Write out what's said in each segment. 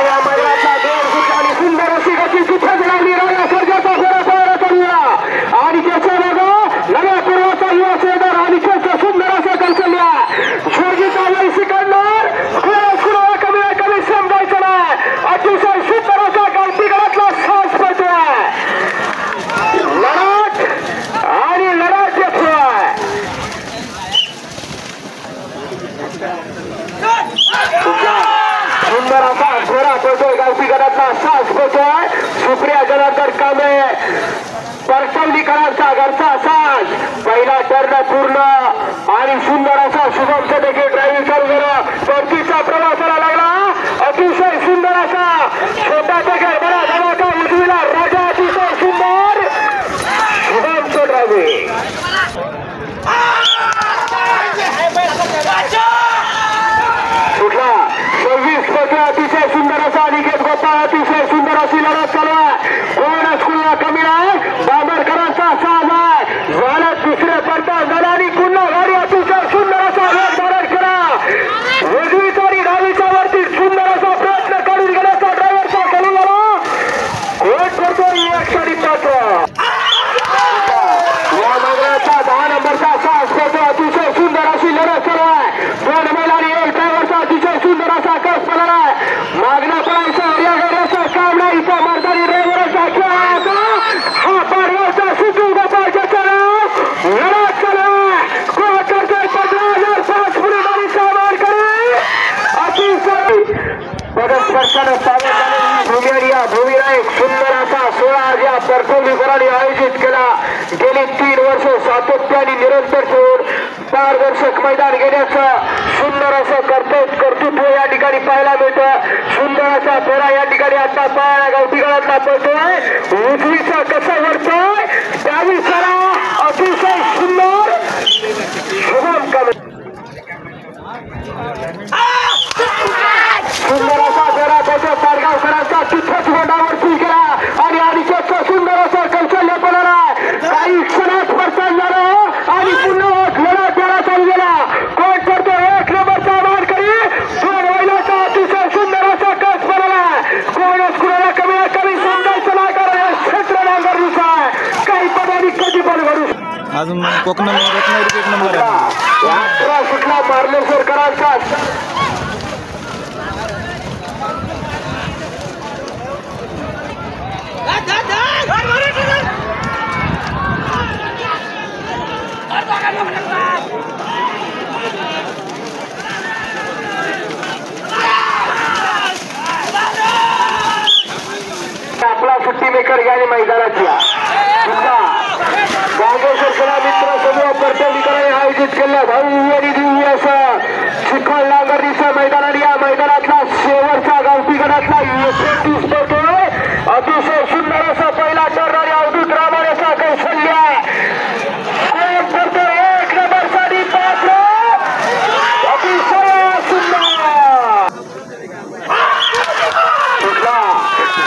या मैदानाचा आणि सुंदर अशी गती तिथेच लावली राजा सर्जाचा फेरा तयार करूया आणि त्याच्या मागे नव्या पूर्वाचा युवा सेदर आणि त्याचं सुंदर असं कौशल्य स्वर्गीचा वैशी करणार कमी कमी समजायचं नाही अतिशय सुंदर असा गावठी गडातला सास पडतोय लढत आणि लढत येतोय सुंदर असा घोडा पडतोय गावठी गडातला सास पडतोय सुप्रिया जनार्दन कांबळे परसवलीकरांचा घरचा साज पहिला टर्न पूर्ण आणि सुंदर असा शुभमचं देखील ड्रायव्हिंग चालू झालं परतीचा प्रवासाला लागला अतिशय सुंदर असा छोटा देखील बरा धमाका उजवीला राजा अतिशय सुंदर शुभमचं ड्रायव्हिंग कुठला 26 पत्र अतिशय सुंदर असा निकेत गोपाळ अतिशय सुंदर अशी लढत चालू आहे कोणच कुणा कमी आहे बाबरकरांचा साज आहे झाला दुसरे पडता झाला आणि पुन्हा गाडी अतिशय सुंदर असा वेग धारण करा उजवीचा आणि डावीच्या वरती सुंदर असा प्रयत्न करून गेल्याचा ड्रायव्हरचा करून गेला कोण करतो एक क्षणी पात्र या मागण्याचा 10 नंबरचा साज करतो अतिशय सुंदर अशी लढत चालू आहे 2 महिला आणि 1 ड्रायव्हरचा अतिशय सुंदर असा कस पडला आहे मागणं पडायचा या गाड्याचा काम नाही इथं मारतानी ड्रायव्हरचा खेळ हा पाडगावचा सुटू गोपाळच्या चला लढत चालू आहे कोण करतोय 15,005 पुढे गाडी सामान करे अतिशय पदस्पर्शानं सावध झालेली भूमी आणि या भूमीला एक सुंदर असा 16 या परसवलीकरांनी आयोजित केला गेली 3 वर्ष सातत्याने निरंतर ठेवून पारदर्शक मैदान घेण्याचं सुंदर असं कर्तृत्व या ठिकाणी पाहायला मिळतं सुंदर असा फेरा या ठिकाणी आता पाहायला गावठी गडातला पडतोय उजवीचा कसा वरतोय त्यावेळी सरा अतिशय सुंदर शुभम सुंदर असा फेरा त्याच्या पारगावकरांचा तिथेच गोंडावरती गेला आणि अनिकेतचं सुंदर असं कौशल्य पडला काही क्षणात पडताना झालं आणि पुन्हा लढा फेरा चालू गेला कोण करतो 1 नंबरचा मान करी 2 महिलाचा अतिशय सुंदर असा कस पडला कोणच कुणाला कमी समजायचं नाही कारण हे क्षेत्र नांगरलीचं आहे काही पदांनी कधी पण घडू अजून कोकण नंबर यात्रा सुटला मार्लेश्वरकरांचा आपला सुट्टी मेकर याने मैदानात या गांगेश्वर मित्र समूह परसवलीकरांनी आयोजित केलं भव्य आणि दिव्य असं चिखल नांगरणीचं मैदान आणि या मैदानातला शेवटचा गावठी गडातला 29 पडतोय अतिशय सुंदर असं पहिला टर्न आणि अवधूत रामाण्याचा कौशल्य करतो 1 नंबरसाठी पात्र अतिशय सुंदर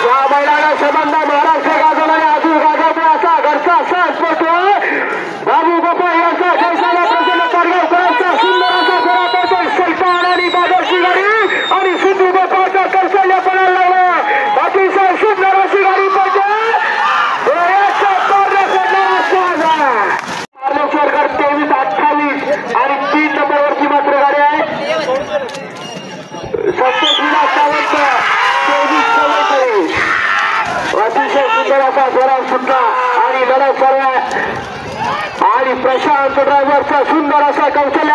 या महिलांना संबंध महाराष्ट्र गाजवला आणि अजून गाजवतो असा घरचा साज पडतोय बाबू गोपाळ यांचा जयसाला प्रसन्न पाडगावकरांचा सुंदर असा फेरा पडतोय सलमान आणि बादरची गाडी आणि सिद्धू गोपाळचा कौशल्य पडायला लागला अतिशय सुंदर अशी गाडी पडते डोळ्याच्या पारण्या पडणारा साज आहे मार्लेश्वरकर 23-28 आणि 3 नंबरवरची मात्र गाडी आहे संतोष विलास सावंत 23-44 अतिशय सुंदर असा फेरा सुटला आणि लढत सर्व आणि प्रशांत ड्रायव्हरचा सुंदर असा कौशल्य